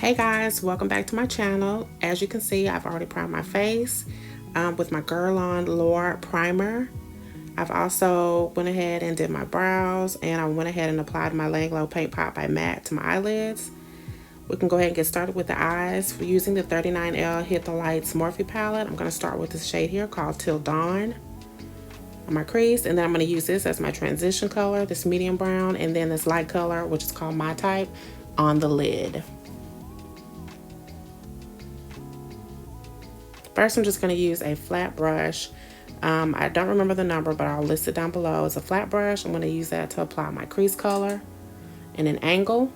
Hey guys, welcome back to my channel. As you can see, I've already primed my face with my Girl On Lure primer. I've also went ahead and did my brows, and I went ahead and applied my Lay Glow Paint Pot by MAC to my eyelids. We can go ahead and get started with the eyes. We're using the 39L Hit the Lights Morphe palette. I'm going to start with this shade here called Till Dawn on my crease, and then I'm going to use this as my transition color, this medium brown, and then this light color, which is called My Type, on the lid. First, I'm just going to use a flat brush. I don't remember the number, but I'll list it down below. It's a flat brush. I'm going to use that to apply my crease color in an angle.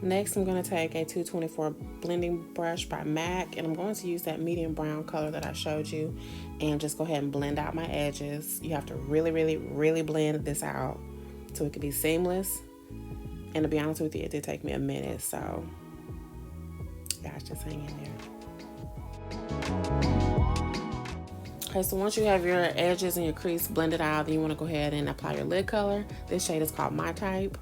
Next, I'm going to take a 224 blending brush by MAC, and I'm going to use that medium brown color that I showed you and just go ahead and blend out my edges. You have to really blend this out so it can be seamless. And to be honest with you, it did take me a minute, so guys, just hang in there. Okay, so once you have your edges and your crease blended out, then you want to go ahead and apply your lid color. This shade is called My Type.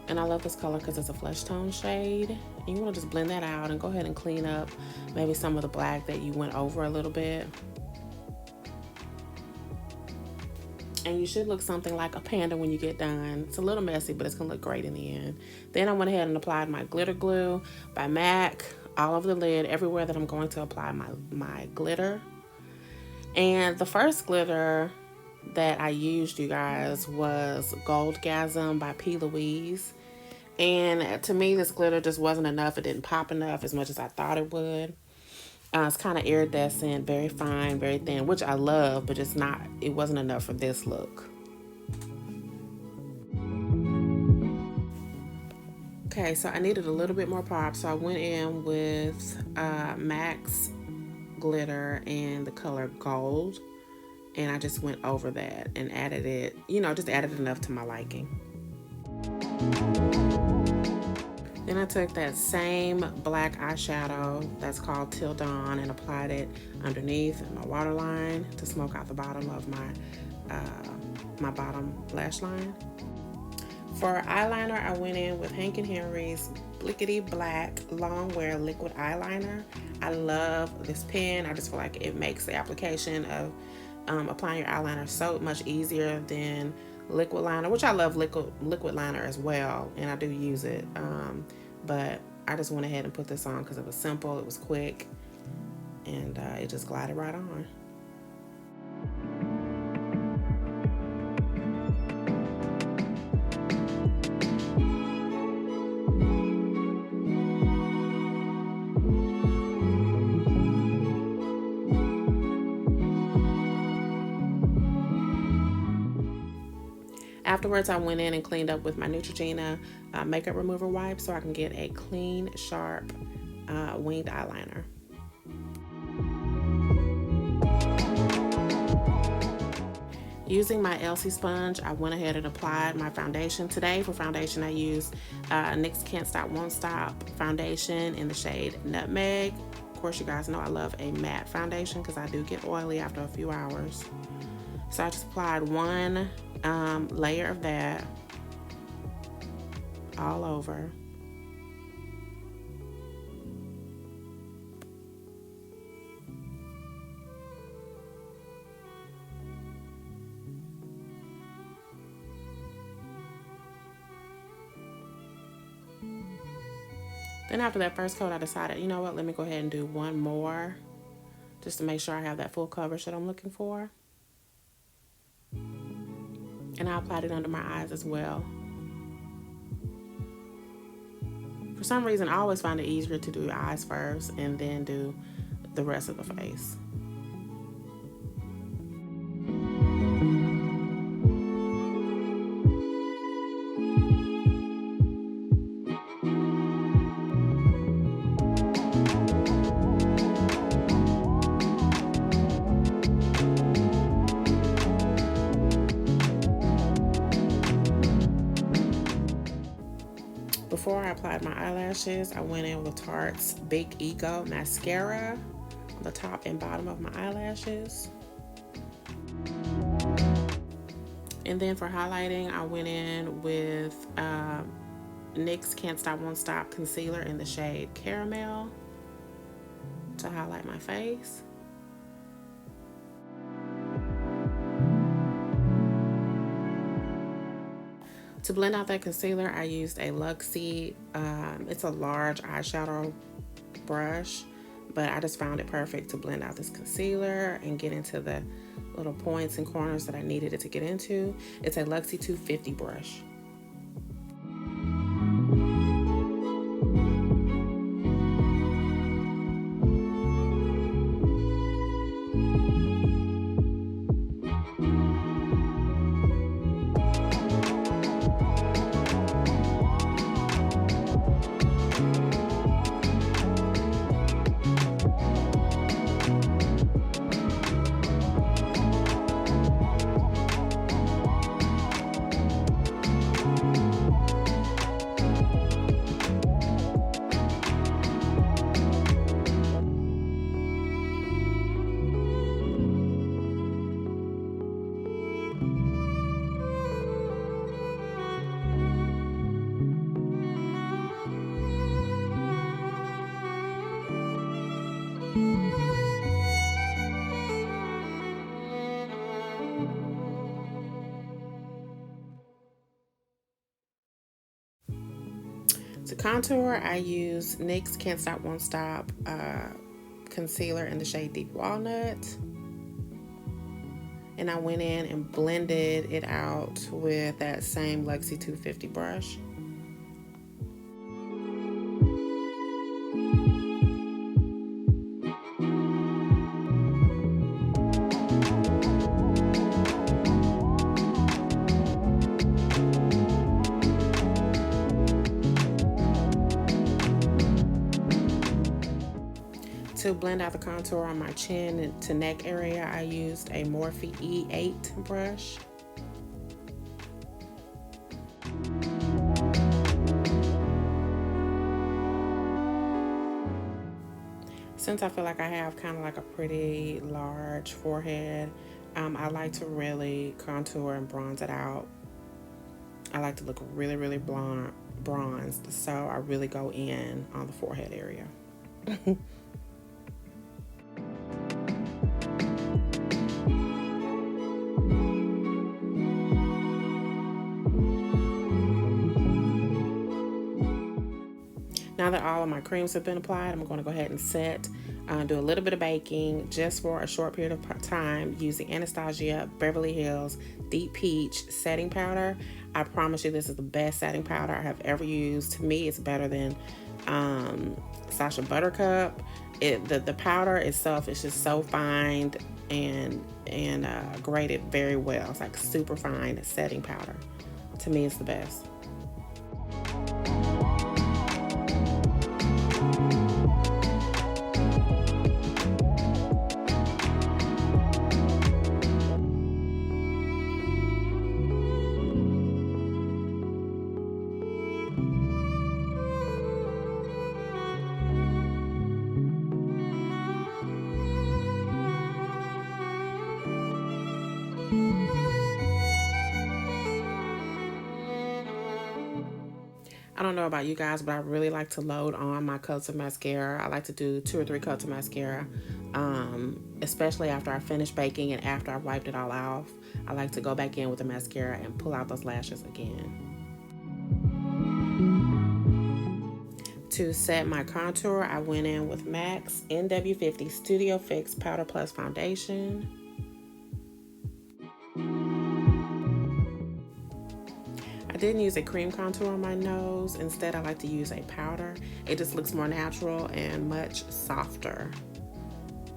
And I love this color because it's a flesh tone shade. And you want to just blend that out and go ahead and clean up maybe some of the black that you went over a little bit. And you should look something like a panda when you get done. It's a little messy, but it's going to look great in the end. Then I went ahead and applied my glitter glue by MAC all over the lid, everywhere that I'm going to apply my glitter. And the first glitter that I used, you guys, was Goldgasm by P. Louise. And to me, this glitter just wasn't enough. It didn't pop enough as much as I thought it would. It's kind of iridescent, very fine, very thin, which I love, but it wasn't enough for this look. Okay, so I needed a little bit more pop, so I went in with MAC's glitter and the color Gold. And I just went over that and added it, just added enough to my liking. Then I took that same black eyeshadow that's called Till Dawn and applied it underneath my waterline to smoke out the bottom of my bottom lash line. For eyeliner, I went in with Hank & Henry's Blickety Black Long Wear Liquid Eyeliner. I love this pen. I just feel like it makes the application of applying your eyeliner so much easier than liquid liner, which I love liquid liner as well, and I do use it, but I just went ahead and put this on because it was simple, it was quick, and it just glided right on. Afterwards, I went in and cleaned up with my Neutrogena makeup remover wipe so I can get a clean, sharp, winged eyeliner. Using my Elsie sponge, I went ahead and applied my foundation. Today for foundation, I used NYX Can't Stop Won't Stop foundation in the shade Nutmeg. Of course, you guys know I love a matte foundation because I do get oily after a few hours. So I just applied one layer of that all over. Then after that first coat, I decided, you know what, let me go ahead and do one more just to make sure I have that full coverage that I'm looking for. And I applied it under my eyes as well. For some reason, I always find it easier to do your eyes first and then do the rest of the face. I applied my eyelashes, I went in with Tarte's Big Ego Mascara on the top and bottom of my eyelashes. And then for highlighting, I went in with NYX Can't Stop Won't Stop Concealer in the shade Caramel to highlight my face. To blend out that concealer, I used a Luxie. It's a large eyeshadow brush, but I just found it perfect to blend out this concealer and get into the little points and corners that I needed it to get into. It's a Luxie 250 brush. To contour, I use NYX Can't Stop Won't Stop concealer in the shade Deep Walnut. And I went in and blended it out with that same Luxie 250 brush. To blend out the contour on my chin to neck area, I used a Morphe E8 brush. Since I feel like I have kind of like a pretty large forehead, I like to really contour and bronze it out. I like to look really, really bronzed, so I really go in on the forehead area. Now that all of my creams have been applied, I'm going to go ahead and set, do a little bit of baking just for a short period of time using Anastasia Beverly Hills Deep Peach Setting Powder. I promise you this is the best setting powder I have ever used. To me, it's better than Sacha Buttercup. The powder itself is just so fine and graded very well. It's like super fine setting powder. To me, it's the best. I don't know about you guys, but I really like to load on my coats of mascara. I like to do 2 or 3 coats of mascara, especially after I finish baking and after I've wiped it all off. I like to go back in with the mascara and pull out those lashes again. To set my contour, I went in with MAC's NW50 Studio Fix Powder Plus Foundation. I didn't use a cream contour on my nose. Instead, I like to use a powder. It just looks more natural and much softer.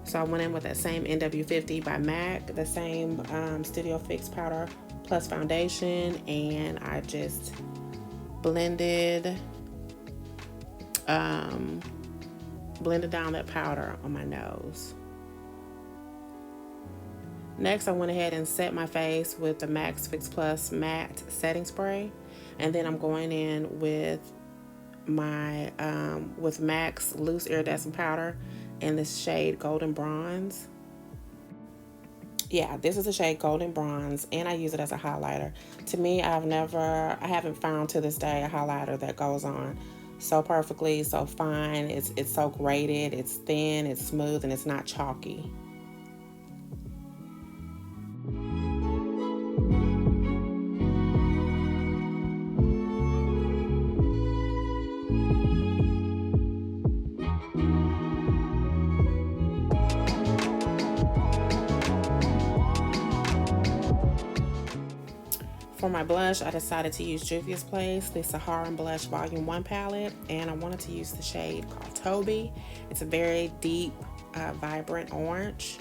So I went in with that same NW50 by MAC, the same Studio Fix Powder Plus Foundation, and I just blended down that powder on my nose. Next, I went ahead and set my face with the MAC Fix Plus Matte Setting Spray. And then I'm going in with my with MAC's loose iridescent powder in this shade Golden Bronze. Yeah, this is the shade Golden Bronze, and I use it as a highlighter. To me, I haven't found to this day a highlighter that goes on so perfectly, so fine. It's so graded, it's thin, it's smooth, and it's not chalky. For my blush, I decided to use Juvia's Place, the Saharan Blush Volume 1 palette, and I wanted to use the shade called Toby. It's a very deep, vibrant orange.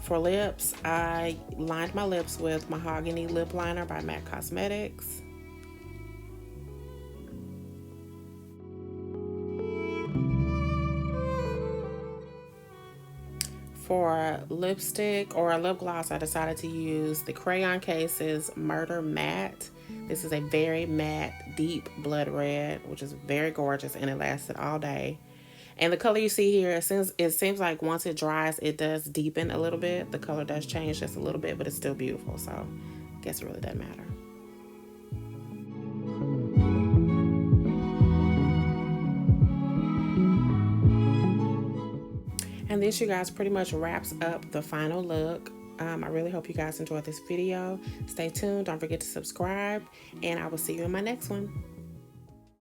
For lips, I lined my lips with Mahogany Lip Liner by MAC Cosmetics. For lipstick or a lip gloss, I decided to use the Crayon Case's Murder Matte. This is a very matte, deep blood red, which is very gorgeous, and it lasted all day. And the color you see here, it seems like once it dries, it does deepen a little bit. The color does change just a little bit, but it's still beautiful, so I guess it really doesn't matter. And this, you guys, pretty much wraps up the final look. I really hope you guys enjoyed this video. Stay tuned. Don't forget to subscribe. And I will see you in my next one.